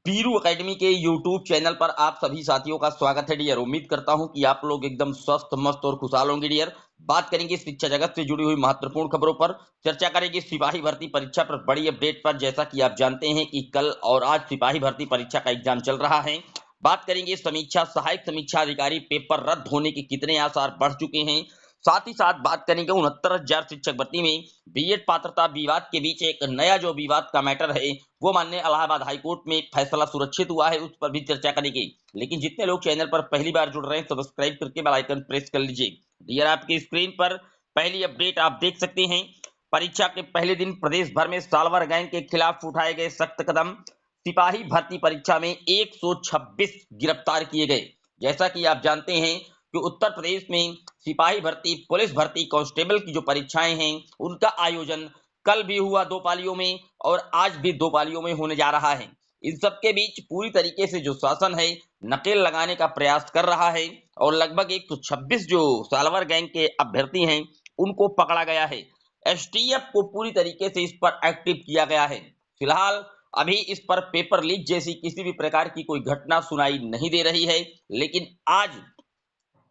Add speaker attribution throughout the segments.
Speaker 1: Biru academy के YouTube channel पर आप सभी साथियों का स्वागत है डियर। उम्मीद करता हूं कि आप लोग एकदम स्वस्थ मस्त और खुशहाल होंगे डियर। बात करेंगे शिक्षा जगत से जुड़ी हुई महत्वपूर्ण खबरों पर, चर्चा करेंगे सिपाही भर्ती परीक्षा पर बड़ी अपडेट पर। जैसा कि आप जानते हैं कि कल और आज सिपाही भर्ती परीक्षा का एग्जाम चल रहा है। बात करेंगे समीक्षा सहायक समीक्षा अधिकारी पेपर रद्द होने के कितने आसार बढ़ चुके हैं। साथ ही साथ बात करेंगे 69,000 शिक्षक भर्ती में बीएड पात्रता विवाद के बीच एक नया जो विवाद का मैटर है वो माननीय इलाहाबाद हाईकोर्ट में फैसला सुरक्षित हुआ है, उस पर भी चर्चा करेंगे। लेकिन जितने लोग चैनल पर पहली बार जुड़ रहे हैं सब्सक्राइब करके बेल आइकन प्रेस कर लीजिए। डियर, आपकी स्क्रीन पर पहली अपडेट आप देख सकते हैं। परीक्षा के पहले दिन प्रदेश भर में साल्वर गैंग के खिलाफ उठाए गए सख्त कदम। सिपाही भर्ती परीक्षा में 126 गिरफ्तार किए गए। जैसा कि आप जानते हैं कि उत्तर प्रदेश में सिपाही भर्ती, पुलिस भर्ती, कांस्टेबल की जो परीक्षाएं हैं उनका आयोजन कल भी हुआ 2 पालियों में और आज भी 2 पालियों में होने जा रहा है। इन सब के बीच पूरी तरीके से जो शासन है नकेल लगाने का प्रयास कर रहा है और लगभग 126 जो साल्वर गैंग के अभ्यर्थी हैं उनको पकड़ा गया है। एसटीएफ को पूरी तरीके से इस पर एक्टिव किया गया है। फिलहाल अभी इस पर पेपर लीक जैसी किसी भी प्रकार की कोई घटना सुनाई नहीं दे रही है, लेकिन आज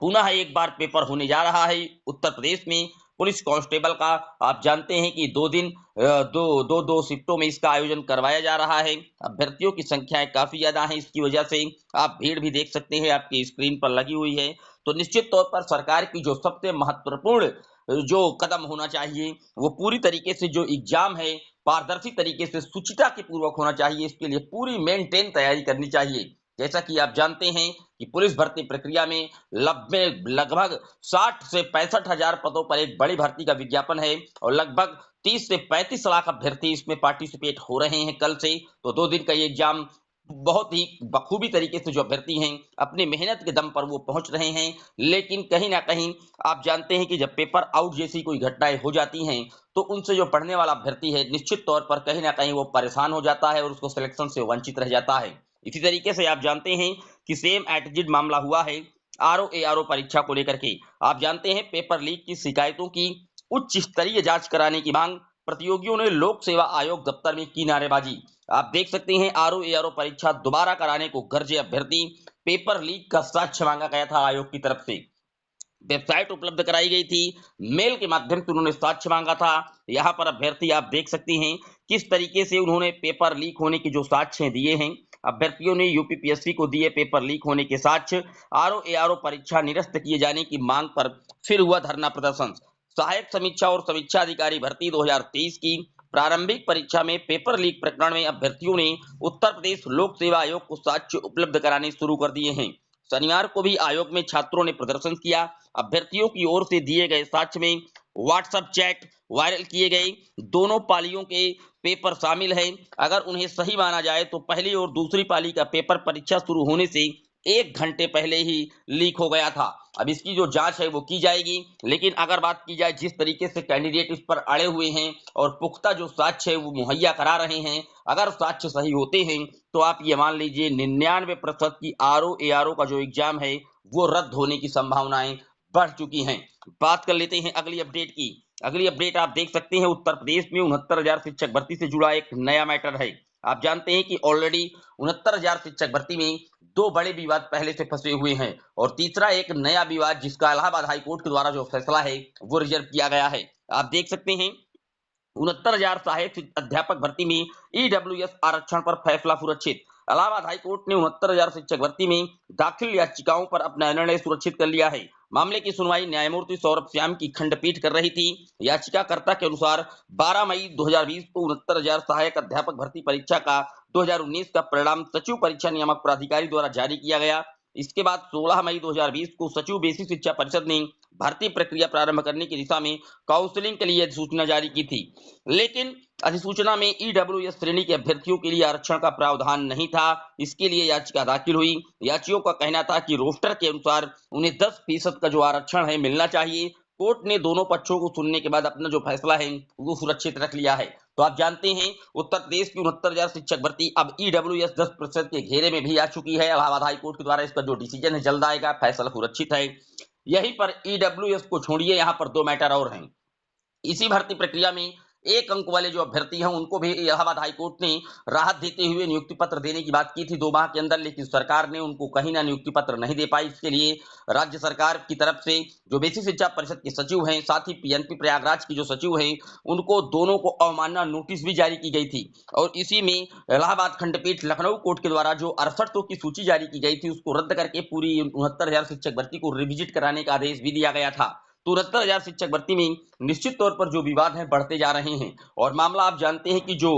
Speaker 1: पुनः एक बार पेपर होने जा रहा है उत्तर प्रदेश में पुलिस कांस्टेबल का। आप जानते हैं कि 2 दिन दो शिफ्टों में इसका आयोजन करवाया जा रहा है। अभ्यर्थियों की संख्याएं काफी ज्यादा हैं, इसकी वजह से आप भीड़ भी देख सकते हैं, आपकी स्क्रीन पर लगी हुई है। तो निश्चित तौर पर सरकार की जो सबसे महत्वपूर्ण जो कदम होना चाहिए वो पूरी तरीके से जो एग्जाम है पारदर्शी तरीके से शुचिता के पूर्वक होना चाहिए। इसके लिए पूरी मेंटेन तैयारी करनी चाहिए। जैसा कि आप जानते हैं कि पुलिस भर्ती प्रक्रिया में लगभग 60 से 65,000 पदों पर एक बड़ी भर्ती का विज्ञापन है और लगभग 30 से 35 लाख अभ्यर्थी इसमें पार्टिसिपेट हो रहे हैं कल से। तो 2 दिन का ये एग्जाम बहुत ही बखूबी तरीके से जो अभ्यर्थी हैं अपनी मेहनत के दम पर वो पहुंच रहे हैं। लेकिन कहीं ना कहीं आप जानते हैं कि जब पेपर आउट जैसी कोई घटनाएं हो जाती हैं तो उनसे जो पढ़ने वाला अभ्यर्थी है निश्चित तौर पर कहीं ना कहीं वो परेशान हो जाता है और उसको सिलेक्शन से वंचित रह जाता है। इसी तरीके से आप जानते हैं कि सेम एटीट्यूड मामला हुआ है आरओ एआरओ परीक्षा को लेकर के। आप जानते हैं पेपर लीक की शिकायतों की उच्च स्तरीय जांच कराने की मांग, प्रतियोगियों ने लोक सेवा आयोग दफ्तर में की नारेबाजी। आप देख सकते हैं आरओ एआरओ परीक्षा दोबारा कराने को गरजे अभ्यर्थी। पेपर लीक का साक्ष्य मांगा गया था आयोग की तरफ से, वेबसाइट उपलब्ध कराई गई थी, मेल के माध्यम से उन्होंने साक्ष्य मांगा था। यहाँ पर अभ्यर्थी आप देख सकते हैं किस तरीके से उन्होंने पेपर लीक होने की जो साक्ष्य दिए हैं। अभ्यर्थियों ने यूपीपीएससी को दिए पेपर लीक होने के साक्ष्य। आरओ एआरओ परीक्षा निरस्त किए जाने की मांग पर फिर हुआ धरना प्रदर्शन। सहायक समीक्षा और समीक्षा अधिकारी भर्ती 2023 की प्रारंभिक परीक्षा में पेपर लीक प्रकरण में अभ्यर्थियों ने उत्तर प्रदेश लोक सेवा आयोग को साक्ष्य उपलब्ध कराने शुरू कर दिए हैं। शनिवार को भी आयोग में छात्रों ने प्रदर्शन किया। अभ्यर्थियों की ओर से दिए गए साक्ष्य में व्हाट्सएप चैट वायरल किए गए दोनों पालियों के पेपर शामिल हैं। अगर उन्हें सही माना जाए तो पहली और दूसरी पाली का पेपर परीक्षा शुरू होने से 1 घंटे पहले ही लीक हो गया था। अब इसकी जो जांच है वो की जाएगी, लेकिन अगर बात की जाए जिस तरीके से कैंडिडेट इस पर अड़े हुए हैं और पुख्ता जो साक्ष्य है वो मुहैया करा रहे हैं, अगर साक्ष्य सही होते हैं तो आप ये मान लीजिए 99% की आरओ एआरओ का जो एग्जाम है वो रद्द होने की संभावनाएं बढ़ चुकी हैं। बात कर लेते हैं अगली अपडेट की। अगली अपडेट आप देख सकते हैं उत्तर प्रदेश में 69,000 शिक्षक भर्ती से जुड़ा एक नया मैटर है। आप जानते हैं कि ऑलरेडी 69,000 शिक्षक भर्ती में 2 बड़े विवाद पहले से फंसे हुए हैं और तीसरा एक नया विवाद जिसका इलाहाबाद हाईकोर्ट के द्वारा जो फैसला है वो रिजर्व किया गया है। आप देख सकते हैं 69,000 सहायक अध्यापक भर्ती में ईडब्ल्यूएस आरक्षण पर फैसला सुरक्षित। इलाहाबाद हाईकोर्ट ने 69,000 शिक्षक भर्ती में दाखिल याचिकाओं पर अपना निर्णय सुरक्षित कर लिया है। मामले की सुनवाई न्यायमूर्ति सौरभ श्याम की खंडपीठ कर रही थी। याचिकाकर्ता के अनुसार 12 मई 2020 को 69,000 सहायक अध्यापक भर्ती परीक्षा का 2019 का परिणाम सचिव परीक्षा नियामक प्राधिकारी द्वारा जारी किया गया। इसके बाद 16 मई 2020 को सचिव बेसिक शिक्षा परिषद ने भर्ती प्रक्रिया प्रारंभ करने की दिशा में काउंसलिंग के लिए अधिसूचना जारी की थी। लेकिन अधिसूचना में ईडब्ल्यूएस श्रेणी के अभ्यर्थियों के लिए आरक्षण का प्रावधान नहीं था। इसके लिए याचिका दाखिल हुई। याचियों का कहना था कि रोस्टर के अनुसार उन्हें 10% का जो आरक्षण है मिलना चाहिए। कोर्ट ने दोनों पक्षों को सुनने के बाद अपना जो फैसला है वो सुरक्षित रख लिया है। तो आप जानते हैं उत्तर प्रदेश की 69,000 शिक्षक भर्ती अब ईडब्ल्यूएस 10% के घेरे में भी आ चुकी है। इलाहाबाद हाईकोर्ट के द्वारा इसका जो डिसीजन है जल्द आएगा, फैसला सुरक्षित है। यहीं पर ईडब्ल्यूएस को छोड़िए, यहाँ पर 2 मैटर और हैं। इसी भर्ती प्रक्रिया में 1 अंक वाले जो अभ्यर्थी हैं उनको भी इलाहाबाद हाईकोर्ट ने राहत देते हुए नियुक्ति पत्र देने की बात की थी 2 माह के अंदर, लेकिन सरकार ने उनको कहीं ना नियुक्ति पत्र नहीं दे पाई। इसके लिए राज्य सरकार की तरफ से जो बेसिक शिक्षा परिषद के सचिव हैं, साथ ही पीएनपी प्रयागराज की जो सचिव हैं, उनको दोनों को अवमानना नोटिस भी जारी की गई थी। और इसी में इलाहाबाद खंडपीठ लखनऊ कोर्ट के द्वारा जो 68 की सूची जारी की गई थी उसको रद्द करके पूरी 69,000 शिक्षक भर्ती को रिविजिट कराने का आदेश भी दिया गया था। तो 69,000 शिक्षक भर्ती में निश्चित तौर पर जो विवाद है बढ़ते जा रहे हैं। और मामला आप जानते हैं कि जो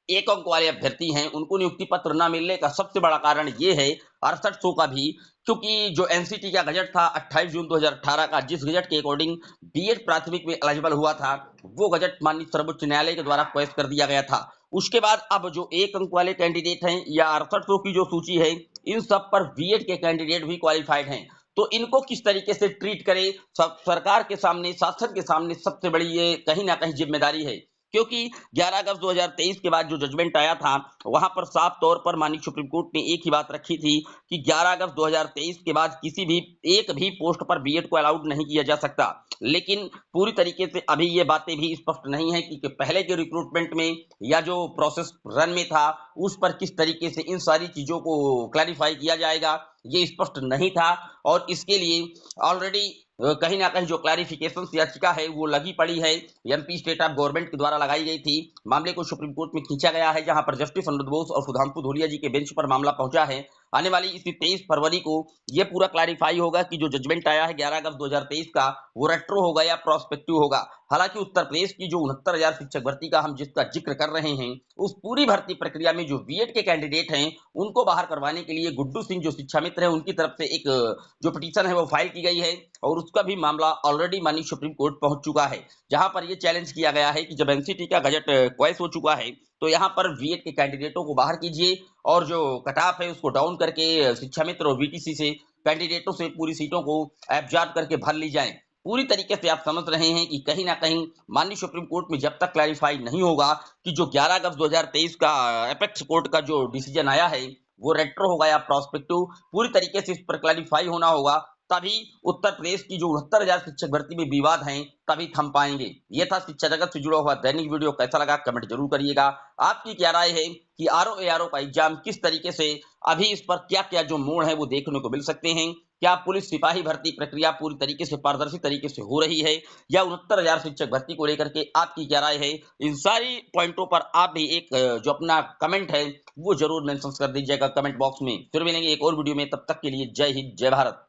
Speaker 1: 1 अंक वाले अभ्यर्थी हैं उनको नियुक्ति पत्र न मिलने का सबसे बड़ा कारण ये है 6800 का भी, क्योंकि जो एनसीटी का गजट था 28 जून 2018 का, जिस गजट के अकॉर्डिंग बीएड प्राथमिक में एलिजिबल हुआ था, वो गजट माननीय सर्वोच्च न्यायालय के द्वारा क्वैश कर दिया गया था। उसके बाद अब जो 1 अंक वाले कैंडिडेट हैं या 6800 की जो सूची है, इन सब पर बीएड के कैंडिडेट भी क्वालिफाइड हैं। तो इनको किस तरीके से ट्रीट करे, सरकार के सामने, शासन के सामने सबसे बड़ी ये कहीं ना कहीं जिम्मेदारी है। क्योंकि 11 अगस्त 2023 के बाद जो जजमेंट आया था, वहां पर साफ तौर पर माननीय सुप्रीम कोर्ट ने एक ही बात रखी थी कि 11 अगस्त 2023 के बाद किसी भी एक भी पोस्ट पर बीएड को अलाउड नहीं किया जा सकता। लेकिन पूरी तरीके से अभी ये बातें भी स्पष्ट नहीं है कि पहले के रिक्रूटमेंट में या जो प्रोसेस रन में था उस पर किस तरीके से इन सारी चीजों को क्लैरिफाई किया जाएगा, ये स्पष्ट नहीं था। और इसके लिए ऑलरेडी कहीं ना कहीं जो क्लैरिफिकेशन याचिका है वो लगी पड़ी है, एमपी स्टेट ऑफ गवर्नमेंट के द्वारा लगाई गई थी। मामले को सुप्रीम कोर्ट में खींचा गया है, जहां पर जस्टिस अनिरुद्ध बोस और सुधांशु धूलिया जी के बेंच पर मामला पहुंचा है। आने वाली इसी 23 फरवरी को ये पूरा क्लैरिफाई होगा कि जो जजमेंट आया है 11 अगस्त 2023 का, वो रेट्रो होगा या प्रोस्पेक्टिव होगा। हालांकि उत्तर प्रदेश की जो 69,000 शिक्षक भर्ती का हम जिसका जिक्र कर रहे हैं, उस पूरी भर्ती प्रक्रिया में जो बीएड के कैंडिडेट हैं उनको बाहर करवाने के लिए गुड्डू सिंह जो शिक्षा मित्र है, उनकी तरफ से एक जो पिटीशन है वो फाइल की गई है और उसका भी मामला ऑलरेडी माननीय सुप्रीम कोर्ट पहुंच चुका है, जहां पर ये चैलेंज किया गया है कि जब एनसीटी का गजट क्वैश हो चुका है तो यहाँ पर बीएड के कैंडिडेटों को बाहर कीजिए और जो कट ऑफ है उसको डाउन करके शिक्षा मित्र और बीटीसी से कैंडिडेटों से पूरी सीटों को एब्जॉर्ब करके भर ली जाए। पूरी तरीके से आप समझ रहे हैं कि कहीं ना कहीं माननीय सुप्रीम कोर्ट में जब तक क्लैरिफाई नहीं होगा कि जो 11 अगस्त 2023 का एपेक्स कोर्ट का जो डिसीजन आया है वो रेट्रो होगा या प्रोस्पेक्टिव, पूरी तरीके से इस पर क्लैरिफाई होना होगा, तभी उत्तर प्रदेश की जो 69,000 शिक्षक भर्ती में विवाद हैं तभी थम पाएंगे। ये था शिक्षा जगत से जुड़ा हुआ दैनिक वीडियो, कैसा लगा कमेंट जरूर करिएगा। आपकी क्या राय है कि आरओ एआरओ का एग्जाम किस तरीके से, अभी इस पर क्या क्या जो मोड़ है वो देखने को मिल सकते हैं? क्या पुलिस सिपाही भर्ती प्रक्रिया पूरी तरीके से पारदर्शी तरीके से हो रही है या 69,000 शिक्षक भर्ती को लेकर के आपकी क्या राय है? इन सारी पॉइंटों पर आप भी एक जो अपना कमेंट है वो जरूर मेंशन कर दीजिएगा कमेंट बॉक्स में। फिर मिलेंगे एक और वीडियो में, तब तक के लिए जय हिंद जय भारत।